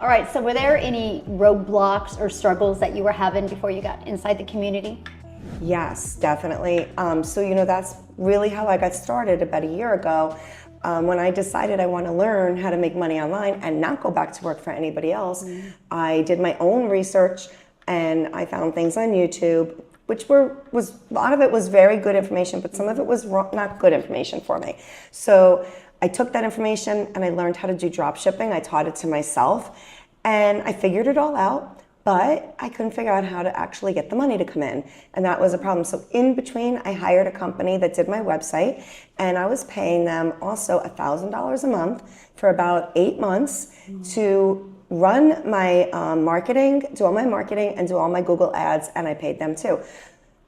All right, so were there any roadblocks or struggles that you were having before you got inside the community? Yes, definitely. So that's really how I got started about a year ago. When I decided I want to learn how to make money online and not go back to work for anybody else, I did my own research and I found things on YouTube, which was a lot of it was very good information, but some of it was not good information for me. So I took that information and I learned how to do drop shipping. I taught it to myself and I figured it all out. But I couldn't figure out how to actually get the money to come in. And that was a problem. So in between, I hired a company that did my website and I was paying them also $1,000 a month for about 8 months to run my marketing, do all my marketing and do all my Google ads, and I paid them too.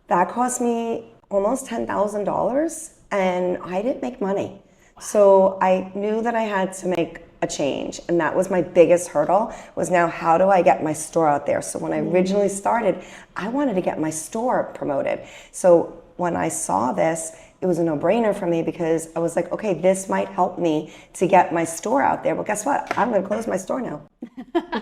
That cost me almost $10,000 and I didn't make money. So I knew that I had to make a change, and that was my biggest hurdle, was now how do I get my store out there? So when I originally started, I wanted to get my store promoted. So when I saw this, it was a no-brainer for me because I was like, okay, this might help me to get my store out there. But guess what? I'm going to close my store now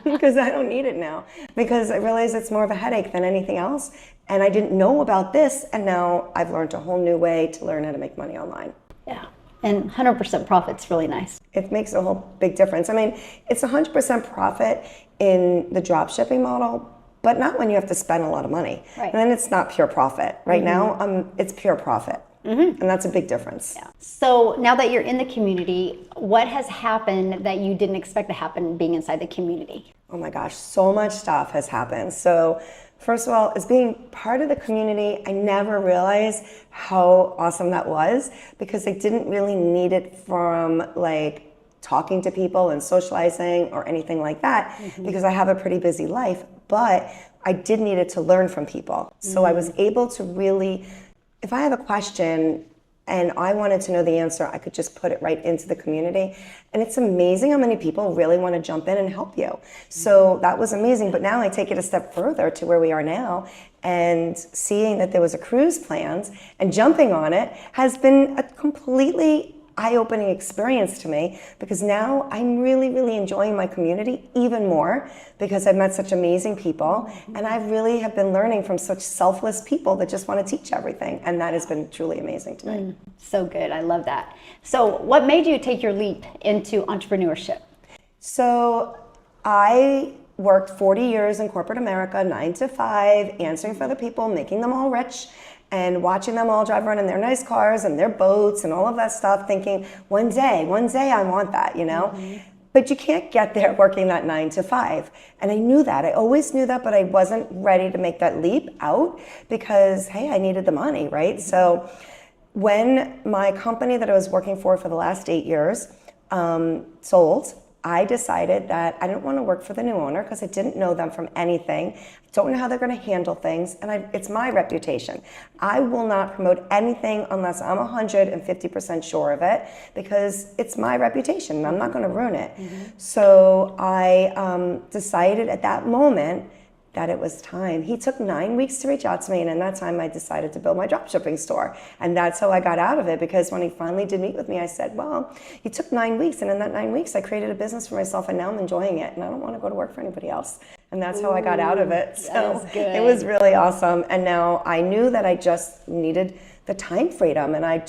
because I don't need it now, because I realized it's more of a headache than anything else. And I didn't know about this, and now I've learned a whole new way to learn how to make money online. Yeah. And 100% profit's really nice. It makes a whole big difference. I mean, it's 100% profit in the drop shipping model, but not when you have to spend a lot of money. Right. And then it's not pure profit. Right now, it's pure profit. And that's a big difference. Yeah. So now that you're in the community, what has happened that you didn't expect to happen being inside the community? Oh my gosh, so much stuff has happened. So first of all, as being part of the community, I never realized how awesome that was, because I didn't really need it from like talking to people and socializing or anything like that, because I have a pretty busy life, but I did need it to learn from people. So I was able to really, if I have a question and I wanted to know the answer, I could just put it right into the community. And it's amazing how many people really want to jump in and help you. So that was amazing. But now I take it a step further to where we are now, and seeing that there was a cruise planned and jumping on it has been a completely eye-opening experience to me, because now I'm really, really enjoying my community even more, because I've met such amazing people and I really have been learning from such selfless people that just want to teach everything, and that has been truly amazing to me. So good. I love that. So what made you take your leap into entrepreneurship? So I worked 40 years in corporate America, 9 to 5, answering for the people, making them all rich, and watching them all drive around in their nice cars and their boats and all of that stuff, thinking, one day I want that, But you can't get there working that 9 to 5. And I knew that. I always knew that, but I wasn't ready to make that leap out because, hey, I needed the money, right? So when my company that I was working for the last 8 years sold, I decided that I didn't want to work for the new owner because I didn't know them from anything. Don't know how they're going to handle things, and it's my reputation. I will not promote anything unless I'm 150% sure of it, because it's my reputation and I'm not going to ruin it. So I decided at that moment that it was time. He took 9 weeks to reach out to me, and in that time I decided to build my dropshipping store. And that's how I got out of it, because when he finally did meet with me, I said, well, you took 9 weeks, and in that 9 weeks I created a business for myself, and now I'm enjoying it, and I don't want to go to work for anybody else. And that's how I got out of it. So it was really awesome. And now I knew that I just needed the time freedom, and I'm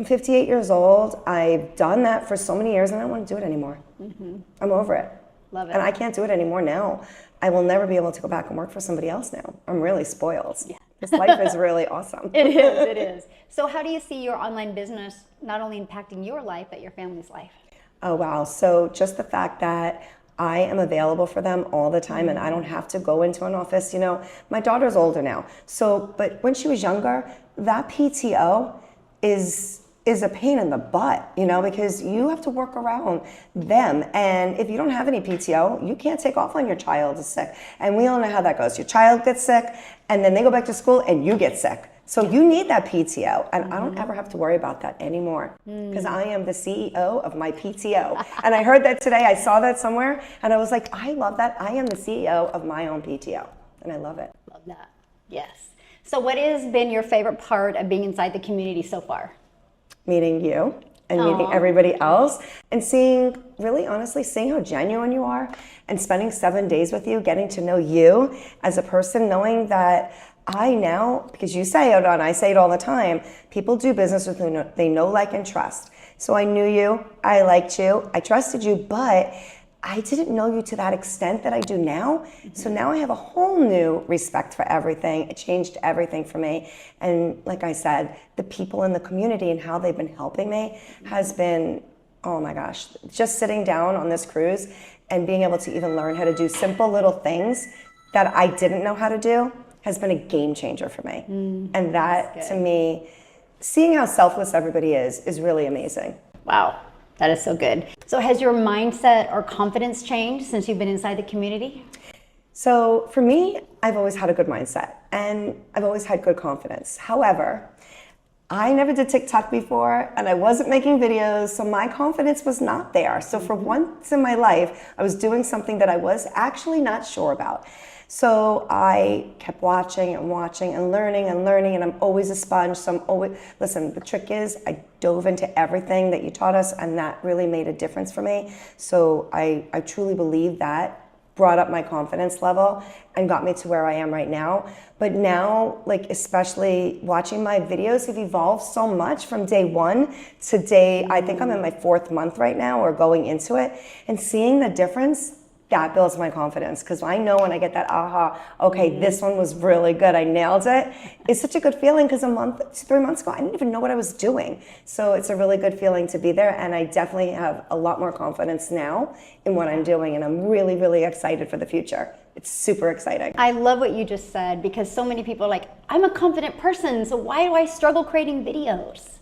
58 years old. I've done that for so many years, and I don't want to do it anymore. I'm over it. Love it. And I can't do it anymore now. I will never be able to go back and work for somebody else now. I'm really spoiled. Yeah. This life is really awesome. It is, it is. So how do you see your online business not only impacting your life, but your family's life? Oh, wow. So just the fact that I am available for them all the time and I don't have to go into an office. My daughter's older now. But when she was younger, that PTO is a pain in the butt, because you have to work around them. And if you don't have any PTO, you can't take off when your child is sick. And we all know how that goes. Your child gets sick, and then they go back to school and you get sick. So you need that PTO. And I don't ever have to worry about that anymore, because I am the CEO of my PTO. And I heard that today. I saw that somewhere and I was like, I love that. I am the CEO of my own PTO. And I love it. Love that. Yes. So what has been your favorite part of being inside the community so far? Meeting you and meeting everybody else and seeing, really honestly, seeing how genuine you are and spending 7 days with you, getting to know you as a person, knowing that I now, because you say it and I say it all the time, people do business with who they know, like, and trust. So I knew you, I liked you, I trusted you, but I didn't know you to that extent that I do now. So now I have a whole new respect for everything. It changed everything for me. And like I said, the people in the community and how they've been helping me has been, oh my gosh, just sitting down on this cruise and being able to even learn how to do simple little things that I didn't know how to do has been a game changer for me. And that, to me, seeing how selfless everybody is really amazing. Wow. That is so good. So has your mindset or confidence changed since you've been inside the community? So for me, I've always had a good mindset and I've always had good confidence. However, I never did TikTok before and I wasn't making videos, so my confidence was not there. So for once in my life, I was doing something that I was actually not sure about. So I kept watching and watching and learning, and I'm always a sponge. So I'm always, listen, the trick is I dove into everything that you taught us, and that really made a difference for me. So I truly believe that brought up my confidence level and got me to where I am right now. But now, like, especially watching my videos have evolved so much from day one to day, I think I'm in my 4th month right now or going into it, and seeing the difference, that builds my confidence, because I know when I get that aha, okay, this one was really good, I nailed it. It's such a good feeling, because 3 months ago, I didn't even know what I was doing. So it's a really good feeling to be there, and I definitely have a lot more confidence now in what I'm doing, and I'm really, really excited for the future. It's super exciting. I love what you just said, because so many people are like, I'm a confident person, so why do I struggle creating videos?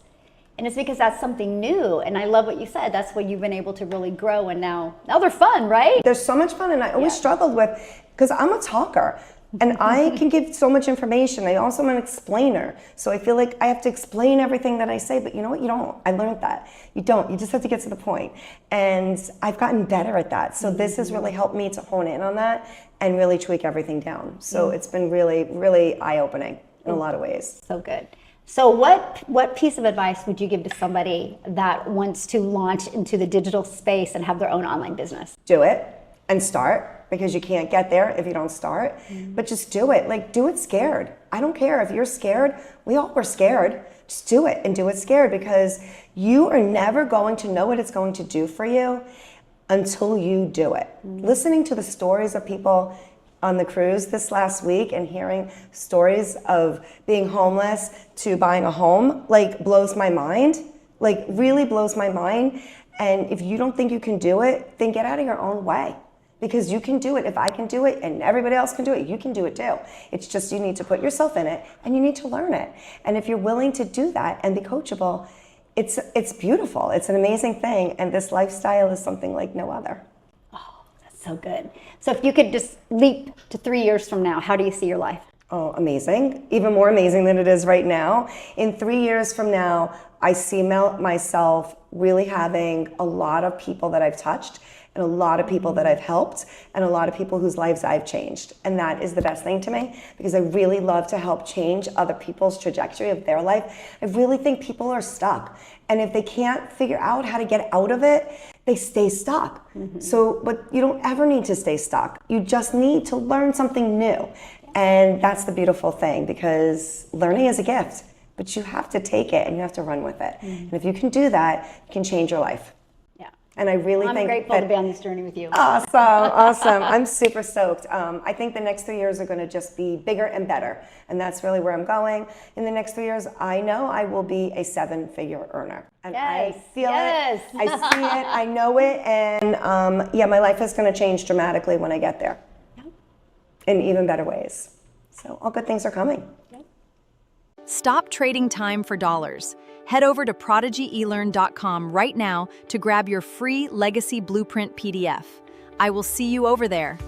And it's because that's something new. And I love what you said. That's when you've been able to really grow. And now they're fun, right? They're so much fun. And I always struggled with, because I'm a talker and I can give so much information. I also am an explainer. So I feel like I have to explain everything that I say, but you know what? You don't. I learned that. You don't. You just have to get to the point. And I've gotten better at that. So this has really helped me to hone in on that and really tweak everything down. So it's been really, really eye-opening in a lot of ways. So good. So what piece of advice would you give to somebody that wants to launch into the digital space and have their own online business? Do it and start, because you can't get there if you don't start. But just do it. Like, do it scared. I don't care if you're scared. We all were scared. Just do it, and do it scared, because you are never going to know what it's going to do for you until you do it. Listening to the stories of people on the cruise this last week and hearing stories of being homeless to buying a home, like, blows my mind, like, really blows my mind. And if you don't think you can do it, then get out of your own way, because you can do it. If I can do it and everybody else can do it, you can do it too. It's just, you need to put yourself in it and you need to learn it. And if you're willing to do that and be coachable, it's beautiful. It's an amazing thing. And this lifestyle is something like no other. So good. So if you could just leap to 3 years from now, how do you see your life? Oh, amazing. Even more amazing than it is right now. In 3 years from now, I see myself really having a lot of people that I've touched, and a lot of people that I've helped, and a lot of people whose lives I've changed. And that is the best thing to me, because I really love to help change other people's trajectory of their life. I really think people are stuck. And if they can't figure out how to get out of it, they stay stuck. So, but you don't ever need to stay stuck. You just need to learn something new. And that's the beautiful thing, because learning is a gift, but you have to take it and you have to run with it. And if you can do that, you can change your life. And I really think I'm grateful to be on this journey with you. Awesome, awesome. I'm super stoked. I think the next 3 years are going to just be bigger and better. And that's really where I'm going. In the next 3 years, I know I will be a 7-figure earner. And I feel it. I see it. I know it. And yeah, my life is going to change dramatically when I get there. In even better ways. So all good things are coming. Stop trading time for dollars. Head over to prodigyelearn.com right now to grab your free Legacy Blueprint PDF. I will see you over there.